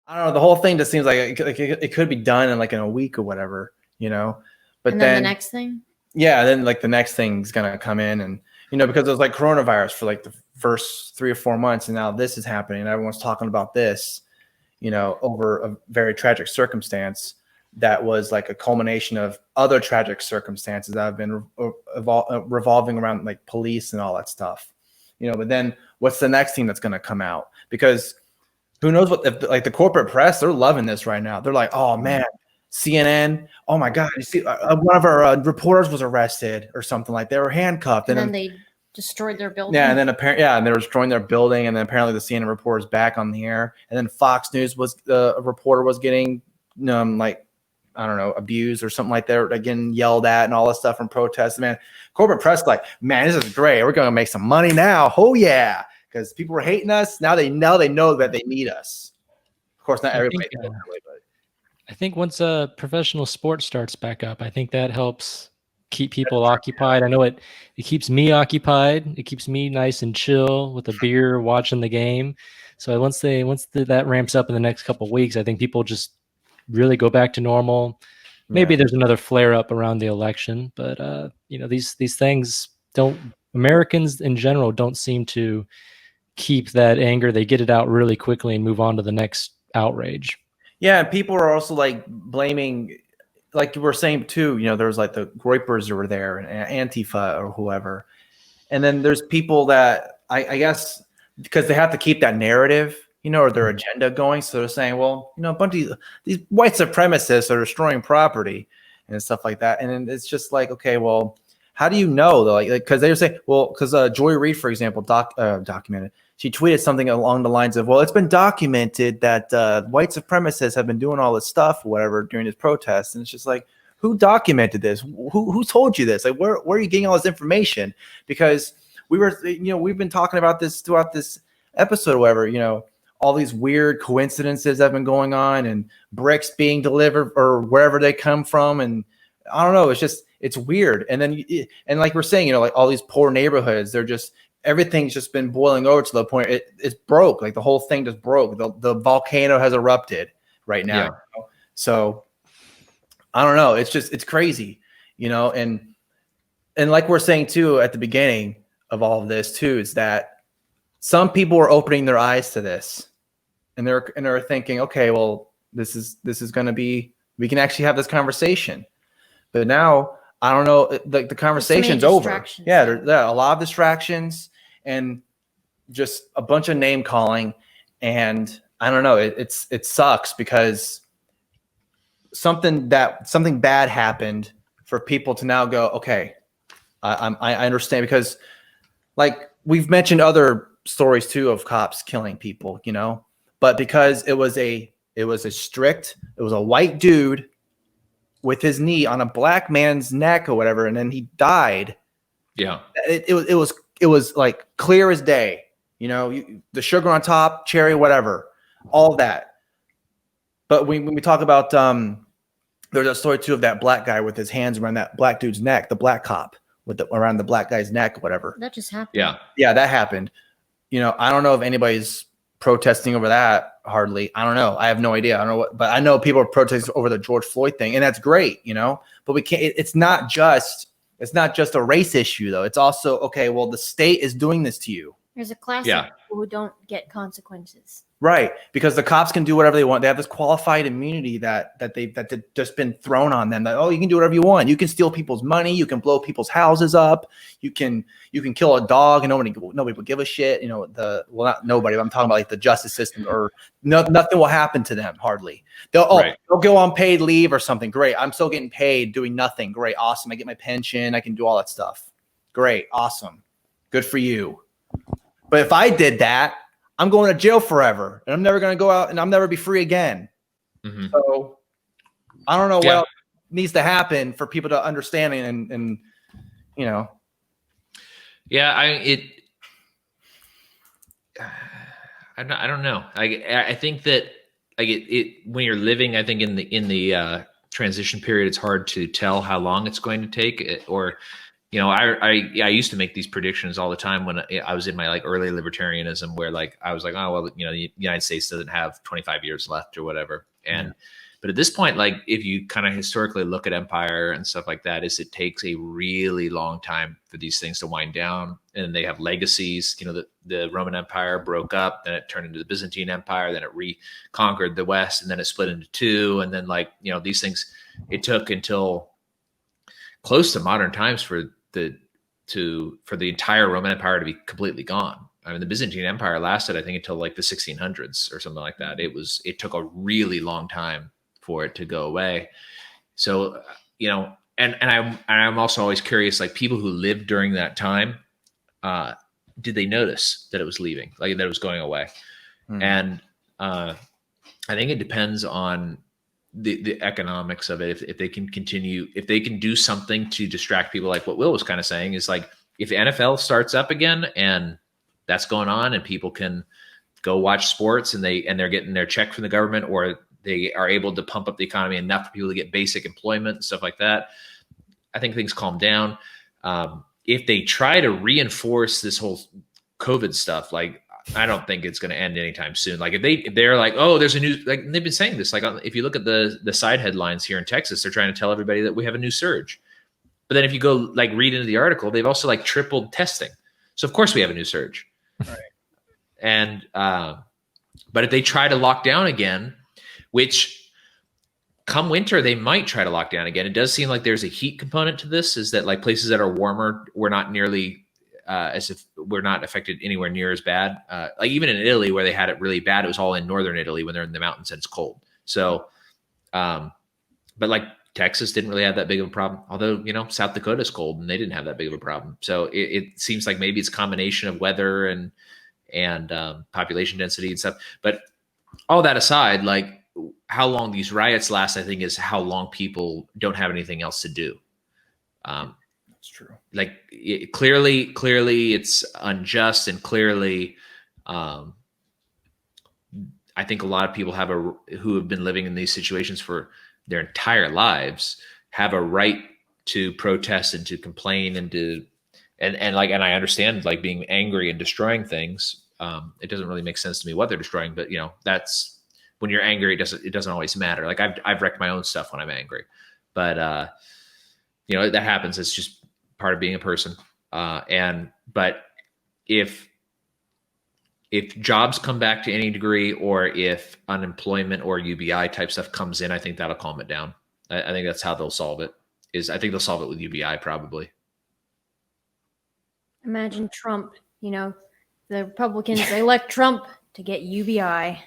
I don't know. The whole thing just seems like it could be done in like in a week or whatever, you know. But and then the next thing. Yeah, then like the next thing's gonna come in, and because it was like coronavirus for like the first 3 or 4 months, and now this is happening, and everyone's talking about this, over a very tragic circumstance that was like a culmination of other tragic circumstances that have been revolving around like police and all that stuff, But then what's the next thing that's gonna come out? Because who knows like the corporate press, they're loving this right now. They're like, oh man, CNN, oh my God, you see, one of our reporters was arrested or something, like they were handcuffed. And then they destroyed their building. Yeah, and then apparently, and they were destroying their building, and then apparently the CNN reporter is back on the air, and then Fox News a reporter was getting, like, I don't know, abused or something like that, getting yelled at and all this stuff from protests. Man, corporate press like, man, this is great. We're gonna make some money now. Oh yeah. Because people were hating us. Now they know that they need us. Of course, not everybody. But I think once professional sports starts back up, I think that helps keep people occupied. I know it keeps me occupied. It keeps me nice and chill with a beer watching the game. So once that ramps up in the next couple of weeks, I think people just really go back to normal. Maybe there's another flare up around the election, but these things Americans in general don't seem to keep that anger. They get it out really quickly and move on to the next outrage. Yeah, and people are also like blaming, like you were saying too, there's like the Groypers who were there and Antifa or whoever. And then there's people that I guess because they have to keep that narrative, or their agenda going. So they're saying, well, a bunch of these white supremacists are destroying property and stuff like that. And then it's just like, okay, well, how do you know though? Like, because they were saying, well, because Joy Reid, for example, documented. She tweeted something along the lines of, well, it's been documented that white supremacists have been doing all this stuff or whatever during this protest. And it's just like, who documented this? Who told you this? Like, where are you getting all this information? Because we've been talking about this throughout this episode or whatever, all these weird coincidences that have been going on and bricks being delivered or wherever they come from. And I don't know, it's weird. And then, and like we're saying, like all these poor neighborhoods, everything's just been boiling over to the point it's broke. Like the whole thing just broke. The volcano has erupted right now. Yeah. So I don't know. It's crazy, and like we're saying too, at the beginning of all of this too, is that some people are opening their eyes to this and they're thinking, okay, well, this is going to be, we can actually have this conversation. But now I don't know, the conversation's over. Yeah, there are a lot of distractions and just a bunch of name calling. And I don't know, it sucks because something bad happened for people to now go, okay, I understand, because like we've mentioned other stories too of cops killing people, but because it was a white dude with his knee on a black man's neck or whatever, and then he died. Yeah, it was like clear as day. The sugar on top, cherry, whatever, all that. But when we talk about there's a story too of that black guy with his hands around that black dude's neck, the black cop around the black guy's neck, or whatever. That just happened. Yeah, that happened. I don't know if anybody's protesting over that. Hardly. I don't know. I have no idea. I don't know what, but I know people are protesting over the George Floyd thing, and that's great, but we can't, it's not just a race issue though. It's also, okay, well, the state is doing this to you. There's a class of people who don't get consequences. Right, because the cops can do whatever they want. They have this qualified immunity that they've just been thrown on them. That, oh, you can do whatever you want. You can steal people's money. You can blow people's houses up. You can kill a dog and nobody will give a shit. Not nobody. But I'm talking about like the justice system, or nothing will happen to them hardly. They'll go on paid leave or something. Great, I'm still getting paid doing nothing. Great, awesome. I get my pension. I can do all that stuff. Great, awesome, good for you. But if I did that, I'm going to jail forever, and I'm never going to go out, and I'll never be free again. Mm-hmm. So I don't know what else needs to happen for people to understand and Yeah, I don't know. I think that when you're living, I think in the transition period, it's hard to tell how long it's going to take, or I used to make these predictions all the time when I was in my like early libertarianism, where like I was like, oh well, the United States doesn't have 25 years left or whatever. And but at this point, like if you kind of historically look at empire and stuff like that, is it takes a really long time for these things to wind down, and they have legacies. The Roman Empire broke up, then it turned into the Byzantine Empire, then it reconquered the West, and then it split into two, and then these things. It took until close to modern times for the entire Roman Empire to be completely gone. I mean, the Byzantine Empire lasted, I think, until like the 1600s or something like that. It took a really long time for it to go away. So, and I'm also always curious, like people who lived during that time, did they notice that it was leaving, like that it was going away? And I think it depends on the economics of it. If they can continue, if they can do something to distract people, like what Will was kind of saying, is like if the NFL starts up again and that's going on and people can go watch sports and they're getting their check from the government, or they are able to pump up the economy enough for people to get basic employment and stuff like that, I think things calm down. If they try to reinforce this whole COVID stuff, like I don't think it's going to end anytime soon. Like if they're like, oh, there's a new, like they've been saying this, like if you look at the side headlines here in Texas, they're trying to tell everybody that we have a new surge. But then if you go like read into the article, they've also like tripled testing. So of course we have a new surge. Right. And, but if they try to lock down again, which come winter, they might try to lock down again. It does seem like there's a heat component to this, is that like places that are warmer, we're not nearly as if we're not affected anywhere near as bad. Like even in Italy where they had it really bad, it was all in northern Italy when they're in the mountains and it's cold. So, but like Texas didn't really have that big of a problem. Although, South Dakota is cold and they didn't have that big of a problem. So it seems like maybe it's a combination of weather and population density and stuff. But all that aside, like how long these riots last, I think is how long people don't have anything else to do. That's true. Like clearly it's unjust, and clearly, I think a lot of people who have been living in these situations for their entire lives have a right to protest and to complain and I understand like being angry and destroying things. It doesn't really make sense to me what they're destroying, but that's when you're angry. It doesn't always matter. Like I've wrecked my own stuff when I'm angry, but that happens. It's just part of being a person. But if jobs come back to any degree, or if unemployment or UBI type stuff comes in, I think that'll calm it down. I think that's how they'll solve it. I think they'll solve it with UBI probably. Imagine Trump, the Republicans elect Trump to get UBI.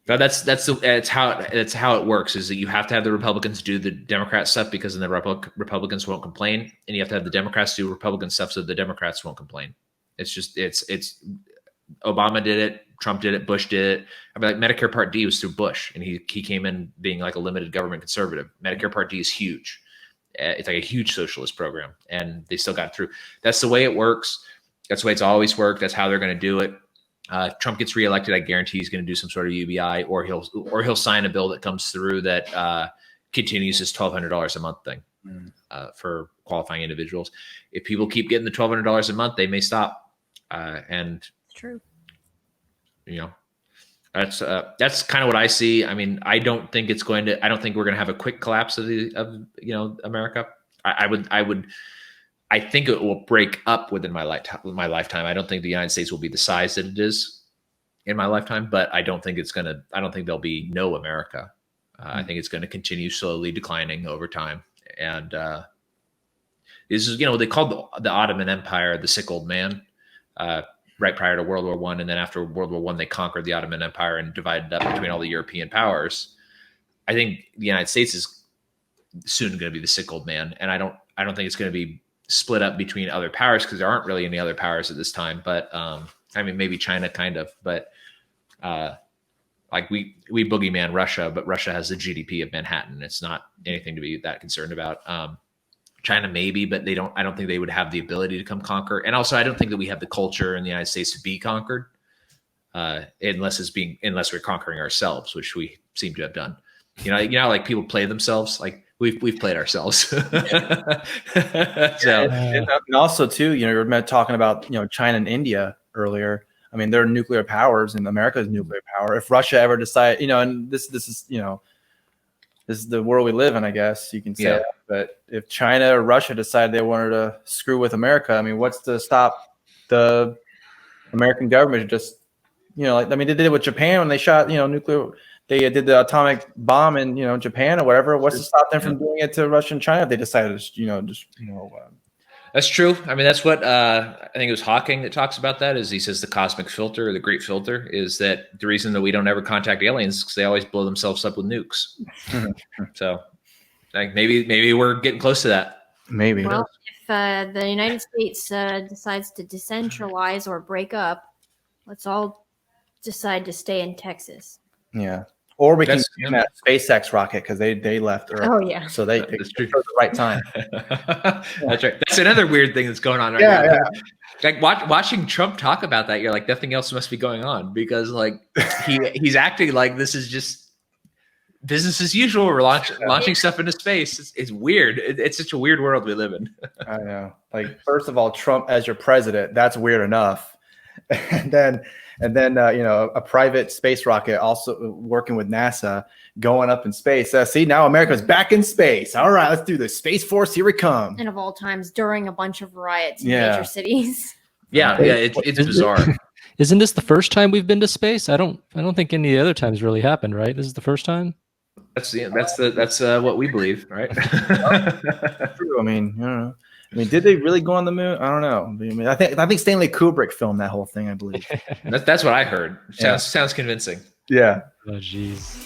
But that's how it works, is that you have to have the Republicans do the Democrat stuff because then the Republicans won't complain, and you have to have the Democrats do Republican stuff so the Democrats won't complain. It's Obama did it, Trump did it, Bush did it. I mean, like Medicare Part D was through Bush, and he came in being like a limited government conservative. Medicare Part D is huge. It's like a huge socialist program, and they still got through. That's the way it works. That's the way it's always worked. That's how they're going to do it. If Trump gets reelected, I guarantee he's going to do some sort of UBI, or he'll sign a bill that comes through that continues his $1,200 a month thing for qualifying individuals. If people keep getting the $1,200 a month, they may stop. And it's true. That's kind of what I see. I mean, I don't think we're going to have a quick collapse of America. I think it will break up within my lifetime. I don't think the United States will be the size that it is in my lifetime, but I don't think there'll be no America. I think it's going to continue slowly declining over time. And this is, they called the Ottoman Empire the sick old man, right prior to World War I. And then after World War I, they conquered the Ottoman Empire and divided up between all the European powers. I think the United States is soon going to be the sick old man. And I don't think it's going to be split up between other powers, because there aren't really any other powers at this time. But I mean, maybe China kind of, but like we boogeyman Russia, but Russia has the GDP of Manhattan. It's not anything to be that concerned about. China maybe, but I don't think they would have the ability to come conquer. And also, I don't think that we have the culture in the United States to be conquered, unless we're conquering ourselves, which we seem to have done. Like people play themselves. Like we've played ourselves. So And also too, you know, you're talking about, you know, China and India earlier. I mean, they're nuclear powers, and America's nuclear power. If Russia ever decide, you know, and this is, you know, this is the world we live in, I guess you can say. Yeah. That. But if China or Russia decided they wanted to screw with America, I mean, what's to stop the American government? Just, you know, like, I mean, they did it with Japan when they shot, you know, nuclear. They did the atomic bomb in, you know, Japan or whatever. What's to stop them from doing it to Russia and China if they decided to, you know, just, you know. That's true. I mean, that's what I think it was Hawking that talks about that. Is he says the cosmic filter, or the great filter, is that the reason that we don't ever contact aliens is because they always blow themselves up with nukes. So, like, maybe we're getting close to that. Maybe. Well, if the United States decides to decentralize or break up, let's all decide to stay in Texas. Yeah. Or we can That's- use that SpaceX rocket because they left Earth. Oh, yeah. So they That's picked true. the right time. That's right. That's another weird thing that's going on right now. Like watching Trump talk about that, you're like, nothing else must be going on, because like he's acting like this is just business as usual. We're launching stuff into space. It's weird. It's such a weird world we live in. I know. Like, first of all, Trump as your president, that's weird enough. And then you know, a private space rocket also working with NASA going up in space. See, now America's back in space. All right, let's do the Space Force. Here we come. And of all times, during a bunch of riots in Yeah. major cities. Yeah, it's bizarre. Isn't this the first time we've been to space? I don't think any of the other times really happened, right? This is the first time. That's what we believe, right? True. I mean, I don't know. I mean, did they really go on the moon? I don't know. I mean, I think Stanley Kubrick filmed that whole thing, I believe. That's what I heard. Sounds convincing. Yeah. Oh, jeez.